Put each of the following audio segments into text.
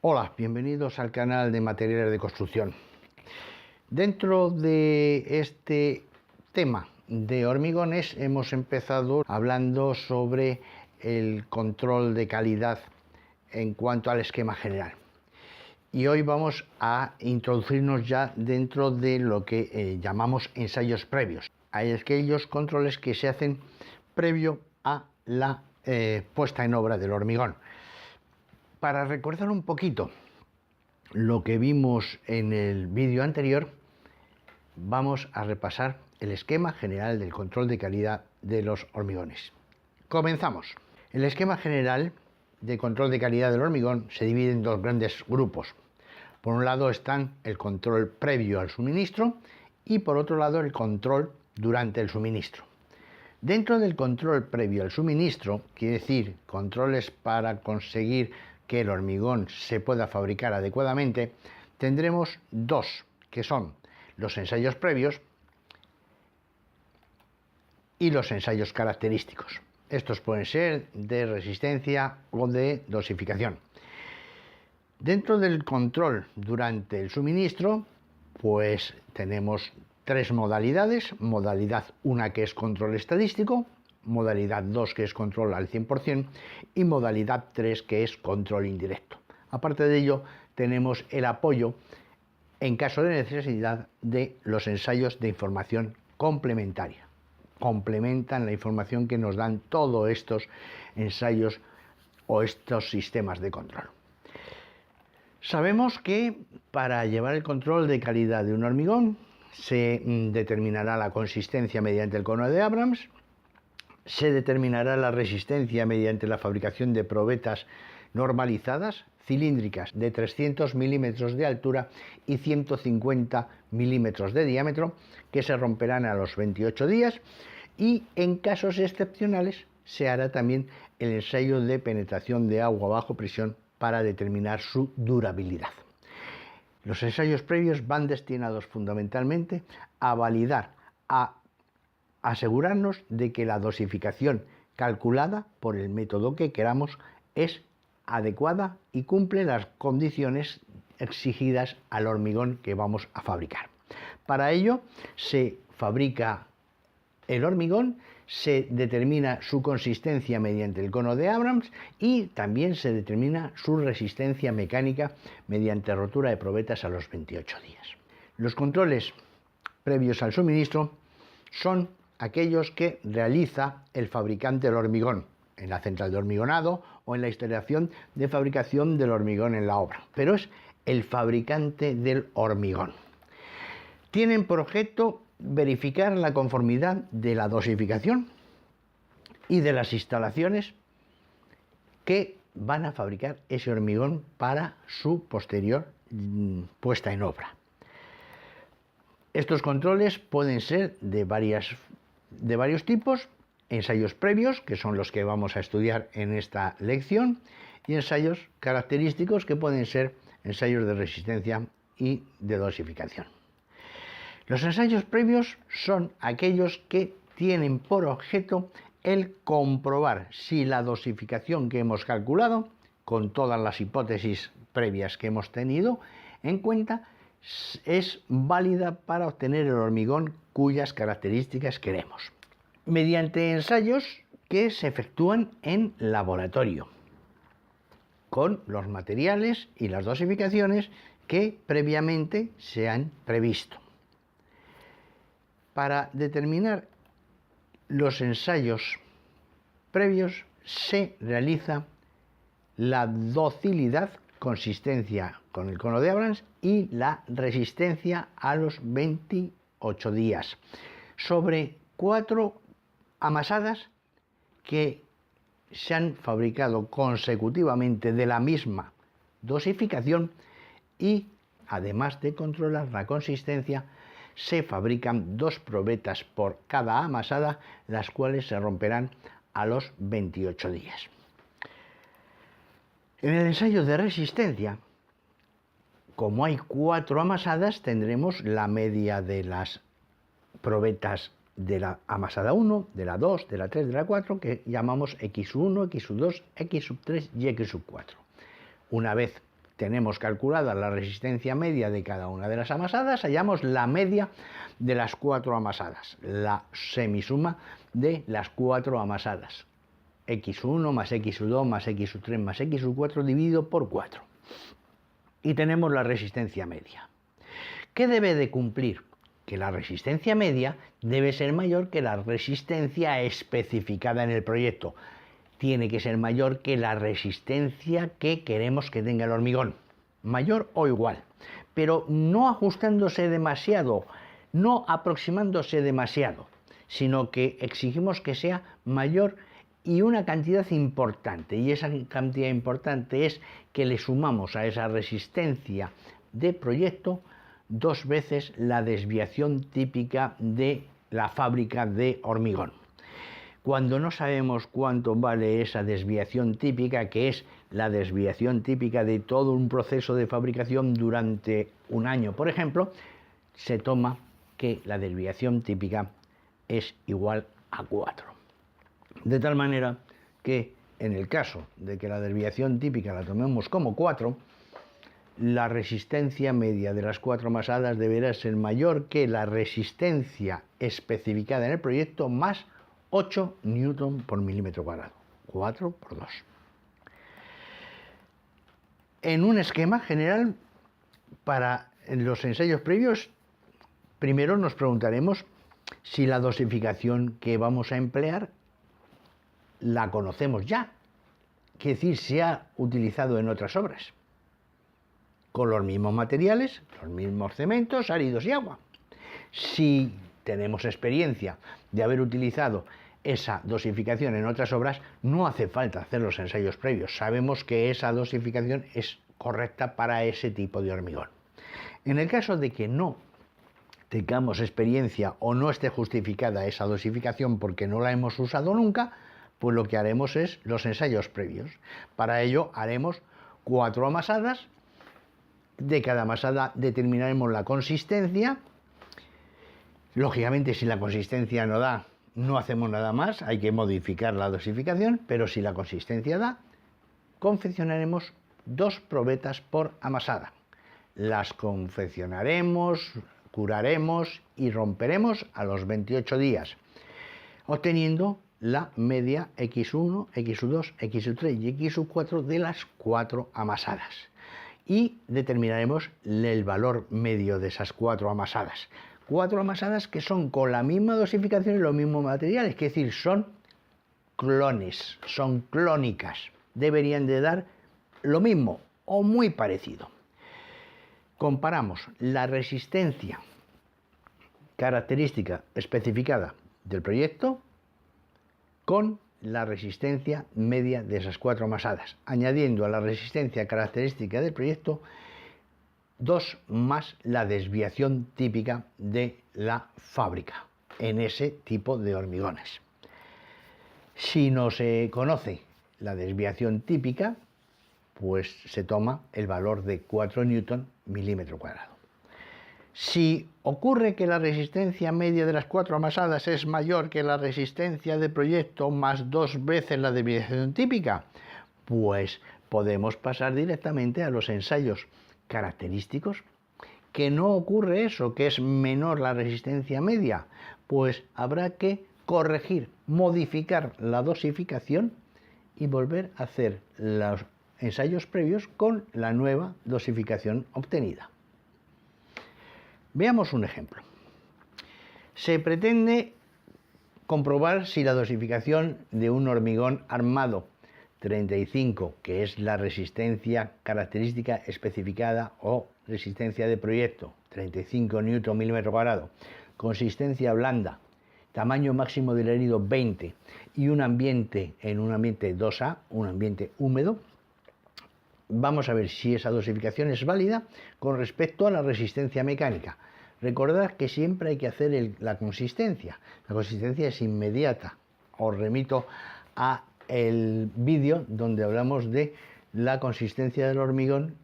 Hola, bienvenidos al canal de materiales de construcción. Dentro de este tema de hormigones hemos empezado hablando sobre el control de calidad en cuanto al esquema general. Y hoy vamos a introducirnos ya dentro de lo que llamamos ensayos previos. Hay aquellos controles que se hacen previo a la puesta en obra del hormigón. Para recordar un poquito lo que vimos en el vídeo anterior, vamos a repasar el esquema general del control de calidad de los hormigones. Comenzamos. El esquema general de control de calidad del hormigón se divide en dos grandes grupos. Por un lado están el control previo al suministro y por otro lado el control durante el suministro. Dentro del control previo al suministro, quiere decir controles para conseguir que el hormigón se pueda fabricar adecuadamente, tendremos dos, que son los ensayos previos y los ensayos característicos. Estos pueden ser de resistencia o de dosificación. Dentro del control durante el suministro, pues tenemos tres modalidades. Modalidad 1 que es control estadístico, modalidad 2 que es control al 100% y modalidad 3 que es control indirecto. Aparte de ello, tenemos el apoyo en caso de necesidad de los ensayos de información complementaria. Complementan la información que nos dan todos estos ensayos o estos sistemas de control. Sabemos que para llevar el control de calidad de un hormigón se determinará la consistencia mediante el cono de Abrams, se determinará la resistencia mediante la fabricación de probetas normalizadas, cilíndricas de 300 milímetros de altura y 150 milímetros de diámetro, que se romperán a los 28 días, y en casos excepcionales se hará también el ensayo de penetración de agua bajo presión para determinar su durabilidad. Los ensayos previos van destinados fundamentalmente a validar, a asegurarnos de que la dosificación calculada por el método que queramos es adecuada y cumple las condiciones exigidas al hormigón que vamos a fabricar. Para ello se fabrica el hormigón, se determina su consistencia mediante el cono de Abrams y también se determina su resistencia mecánica mediante rotura de probetas a los 28 días. Los controles previos al suministro son aquellos que realiza el fabricante del hormigón en la central de hormigonado o en la instalación de fabricación del hormigón en la obra, pero es el fabricante del hormigón. Tienen por objeto verificar la conformidad de la dosificación y de las instalaciones que van a fabricar ese hormigón para su posterior puesta en obra. Estos controles pueden ser de varios tipos: ensayos previos, que son los que vamos a estudiar en esta lección, y ensayos característicos, que pueden ser ensayos de resistencia y de dosificación. Los ensayos previos son aquellos que tienen por objeto el comprobar si la dosificación que hemos calculado, con todas las hipótesis previas que hemos tenido en cuenta, es válida para obtener el hormigón cuyas características queremos, mediante ensayos que se efectúan en laboratorio, con los materiales y las dosificaciones que previamente se han previsto. Para determinar los ensayos previos se realiza la docilidad, consistencia con el cono de Abrams, y la resistencia a los 28 días sobre 4 amasadas que se han fabricado consecutivamente de la misma dosificación, y además de controlar la consistencia se fabrican 2 probetas por cada amasada, las cuales se romperán a los 28 días. En el ensayo de resistencia, como hay 4 amasadas, tendremos la media de las probetas de la amasada 1, de la 2, de la 3, de la 4, que llamamos X1, X2, X3 y X4. Una vez tenemos calculada la resistencia media de cada una de las amasadas, hallamos la media de las 4 amasadas, la semisuma de las 4 amasadas, x1 más x2 más x3 más x4 dividido por 4. Y tenemos la resistencia media. ¿Qué debe de cumplir? Que la resistencia media debe ser mayor que la resistencia especificada en el proyecto. Tiene que ser mayor que la resistencia que queremos que tenga el hormigón, mayor o igual, pero no ajustándose demasiado, no aproximándose demasiado, sino que exigimos que sea mayor y una cantidad importante, y esa cantidad importante es que le sumamos a esa resistencia de proyecto 2 veces la desviación típica de la fábrica de hormigón. Cuando no sabemos cuánto vale esa desviación típica, que es la desviación típica de todo un proceso de fabricación durante un año, por ejemplo, se toma que la desviación típica es igual a 4. De tal manera que en el caso de que la desviación típica la tomemos como 4, la resistencia media de las 4 amasadas deberá ser mayor que la resistencia especificada en el proyecto más 8 newton por milímetro cuadrado, 4 por 2. En un esquema general, para los ensayos previos, primero nos preguntaremos si la dosificación que vamos a emplear la conocemos ya, es decir, se ha utilizado en otras obras, con los mismos materiales, los mismos cementos, áridos y agua. Si tenemos experiencia de haber utilizado esa dosificación en otras obras, no hace falta hacer los ensayos previos. Sabemos que esa dosificación es correcta para ese tipo de hormigón. En el caso de que no tengamos experiencia o no esté justificada esa dosificación porque no la hemos usado nunca, pues lo que haremos es los ensayos previos. Para ello haremos 4 amasadas. De cada amasada determinaremos la consistencia. Lógicamente, si la consistencia no da, no hacemos nada más, hay que modificar la dosificación, pero si la consistencia da, confeccionaremos 2 probetas por amasada. Las confeccionaremos, curaremos y romperemos a los 28 días, obteniendo la media x1, x2, x3 y x4 de las 4 amasadas. Y determinaremos el valor medio de esas 4 amasadas. 4 amasadas que son con la misma dosificación y los mismos materiales, es decir, son clones, son clónicas. Deberían de dar lo mismo o muy parecido. Comparamos la resistencia característica especificada del proyecto con la resistencia media de esas 4 amasadas, añadiendo a la resistencia característica del proyecto 2 más la desviación típica de la fábrica en ese tipo de hormigones. Si no se conoce la desviación típica, pues se toma el valor de 4 newton milímetro cuadrado. Si ocurre que la resistencia media de las 4 amasadas es mayor que la resistencia de proyecto más 2 veces la desviación típica, pues podemos pasar directamente a los ensayos característicos. Que no ocurre eso, que es menor la resistencia media, pues habrá que corregir, modificar la dosificación y volver a hacer los ensayos previos con la nueva dosificación obtenida. Veamos un ejemplo. Se pretende comprobar si la dosificación de un hormigón armado 35, que es la resistencia característica especificada o resistencia de proyecto, 35 newton milímetro cuadrado, consistencia blanda, tamaño máximo del herido 20 y un ambiente 2A, un ambiente húmedo, vamos a ver si esa dosificación es válida con respecto a la resistencia mecánica. Recordad que siempre hay que hacer la consistencia. La consistencia es inmediata. Os remito a el vídeo donde hablamos de la consistencia del hormigón,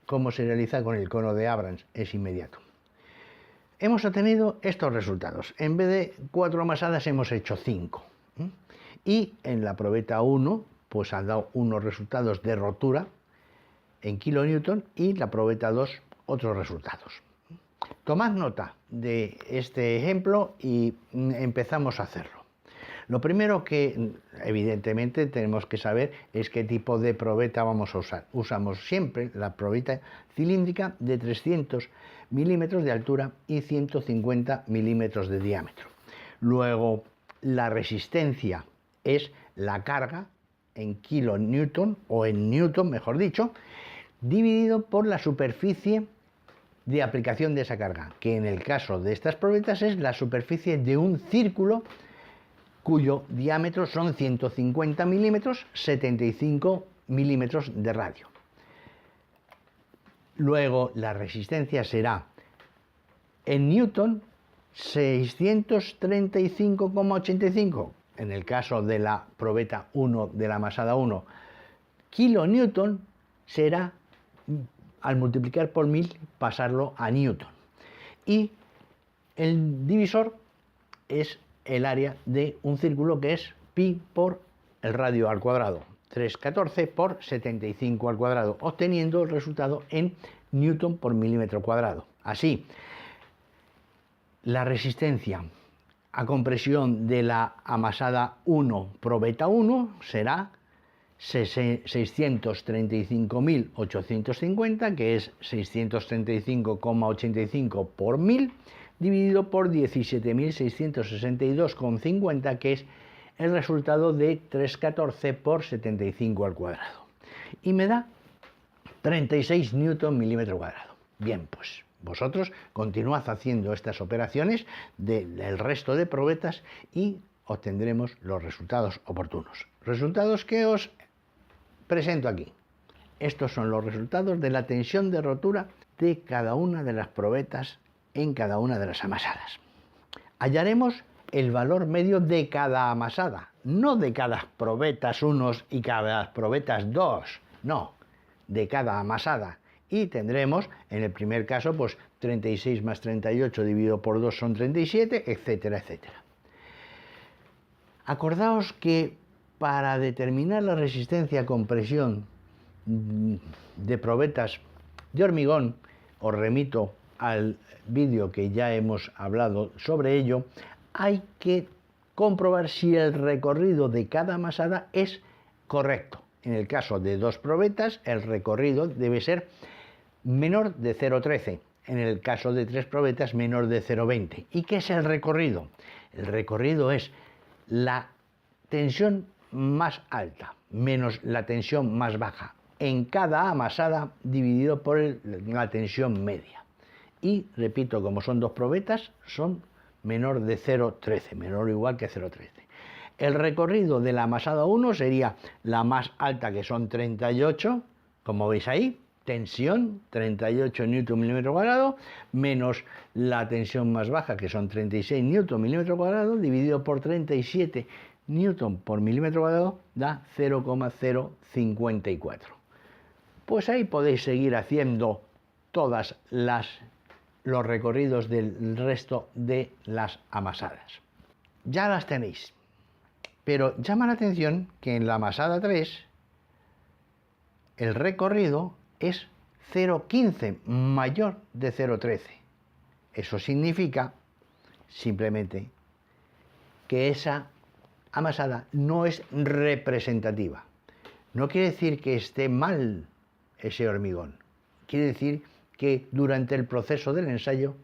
cómo se realiza con el cono de Abrams, es inmediato. Hemos obtenido estos resultados. En vez de 4 amasadas hemos hecho 5. Y en la probeta 1 pues han dado unos resultados de rotura en kilonewton y la probeta 2 otros resultados. Tomad nota de este ejemplo y empezamos a hacerlo. Lo primero que evidentemente tenemos que saber es qué tipo de probeta vamos a usar. Usamos siempre la probeta cilíndrica de 300 milímetros de altura y 150 milímetros de diámetro. Luego, la resistencia es la carga en kilonewton o en newton, mejor dicho, dividido por la superficie de aplicación de esa carga, que en el caso de estas probetas es la superficie de un círculo cuyo diámetro son 150 milímetros, 75 milímetros de radio. Luego la resistencia será en newton 635,85, en el caso de la probeta 1 de la masada 1, kilonewton será, al multiplicar por 1000, pasarlo a newton. Y el divisor es el área de un círculo, que es pi por el radio al cuadrado, 314 por 75 al cuadrado, obteniendo el resultado en newton por milímetro cuadrado. Así, la resistencia a compresión de la amasada 1 probeta 1 será 635.850, que es 635,85 por 1000, dividido por 17.662,50, que es el resultado de 314 por 75 al cuadrado. Y me da 36 newton milímetro cuadrado. Bien, pues vosotros continuad haciendo estas operaciones del resto de probetas y obtendremos los resultados oportunos. Resultados que os presento aquí. Estos son los resultados de la tensión de rotura de cada una de las probetas en cada una de las amasadas. Hallaremos el valor medio de cada amasada, no de cada probetas 1 y cada probetas 2, no, de cada amasada. Y tendremos, en el primer caso, pues 36 más 38 dividido por 2 son 37, etcétera, etcétera. Acordaos que para determinar la resistencia a compresión de probetas de hormigón, os remito al vídeo que ya hemos hablado sobre ello, hay que comprobar si el recorrido de cada amasada es correcto. En el caso de 2 probetas, el recorrido debe ser menor de 0,13. En el caso de 3 probetas, menor de 0,20. ¿Y qué es el recorrido? El recorrido es la tensión más alta menos la tensión más baja en cada amasada dividido por la tensión media. Y repito, como son 2 probetas, son menor de 0,13, menor o igual que 0,13. El recorrido de la amasada 1 sería la más alta, que son 38, como veis ahí, tensión 38 newton milímetro cuadrado, menos la tensión más baja, que son 36 newton milímetro cuadrado, dividido por 37 newton por milímetro cuadrado, da 0,054. Pues ahí podéis seguir haciendo todas los recorridos del resto de las amasadas. Ya las tenéis, pero llama la atención que en la amasada 3 el recorrido es 0,15, mayor de 0,13. Eso significa simplemente que esa amasada no es representativa. No quiere decir que esté mal ese hormigón. Quiere decir que durante el proceso del ensayo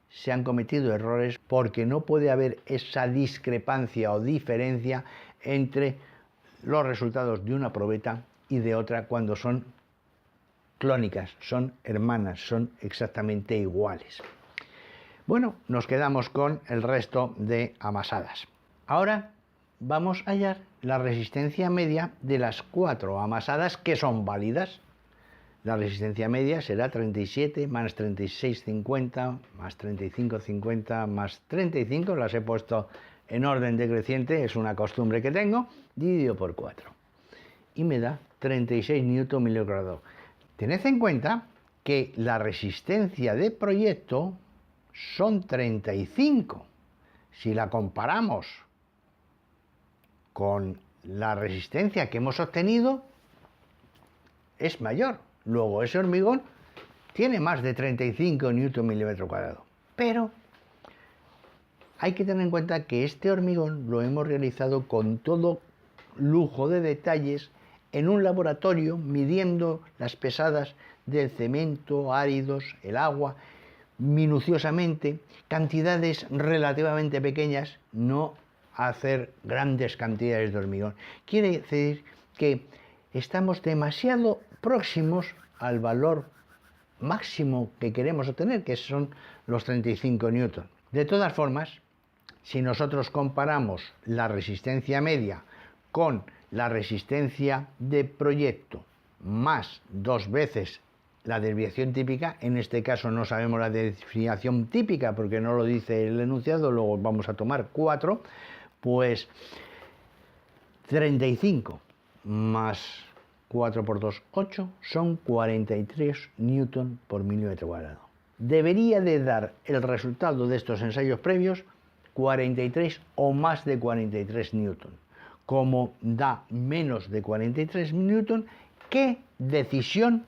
se han cometido errores porque no puede haber esa discrepancia o diferencia entre los resultados de una probeta y de otra cuando son clónicas, son hermanas, son exactamente iguales. Bueno, nos quedamos con el resto de amasadas. Ahora vamos a hallar la resistencia media de las 4 amasadas que son válidas. La resistencia media será 37 más 36,50 más 35,50 más 35, las he puesto en orden decreciente, es una costumbre que tengo, dividido por 4. Y me da 36 newton milímetro cuadrado. Tened en cuenta que la resistencia de proyecto son 35. Si la comparamos con la resistencia que hemos obtenido, es mayor. Luego, ese hormigón tiene más de 35 newton milímetro cuadrado. Pero hay que tener en cuenta que este hormigón lo hemos realizado con todo lujo de detalles en un laboratorio, midiendo las pesadas del cemento, áridos, el agua, minuciosamente, cantidades relativamente pequeñas, no hacer grandes cantidades de hormigón. Quiere decir que estamos demasiado próximos al valor máximo que queremos obtener, que son los 35 newton. De todas formas, si nosotros comparamos la resistencia media con la resistencia de proyecto más 2 veces la desviación típica, en este caso no sabemos la desviación típica porque no lo dice el enunciado, luego vamos a tomar 4, pues 35 más 4 por 2, 8, son 43 newton por milímetro cuadrado. Debería de dar el resultado de estos ensayos previos 43 o más de 43 newton. Como da menos de 43 newton, ¿qué decisión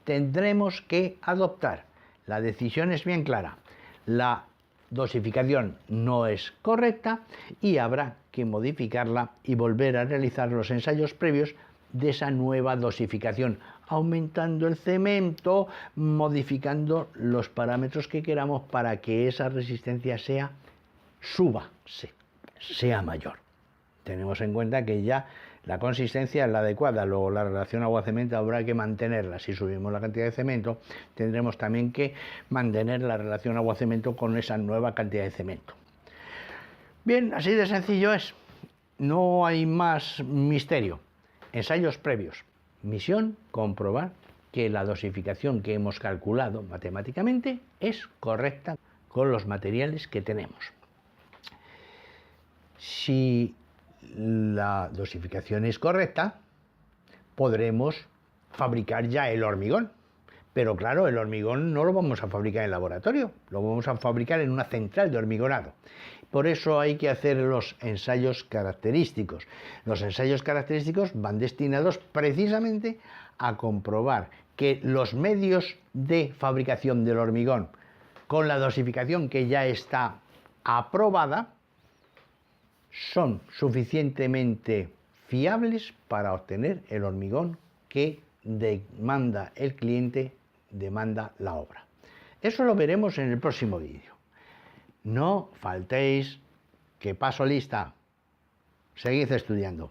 tendremos que adoptar? La decisión es bien clara. La dosificación no es correcta y habrá que modificarla y volver a realizar los ensayos previos de esa nueva dosificación, aumentando el cemento, modificando los parámetros que queramos para que esa resistencia sea mayor. Tenemos en cuenta que ya la consistencia es la adecuada, luego la relación agua-cemento habrá que mantenerla. Si subimos la cantidad de cemento, tendremos también que mantener la relación agua-cemento con esa nueva cantidad de cemento. Bien, así de sencillo es. No hay más misterio. Ensayos previos. Misión: comprobar que la dosificación que hemos calculado matemáticamente es correcta con los materiales que tenemos. Si la dosificación es correcta, podremos fabricar ya el hormigón. Pero claro, el hormigón no lo vamos a fabricar en laboratorio, lo vamos a fabricar en una central de hormigonado. Por eso hay que hacer los ensayos característicos. Los ensayos característicos van destinados precisamente a comprobar que los medios de fabricación del hormigón, con la dosificación que ya está aprobada, son suficientemente fiables para obtener el hormigón que demanda el cliente, demanda la obra. Eso lo veremos en el próximo vídeo. No faltéis, que paso lista. Seguid estudiando.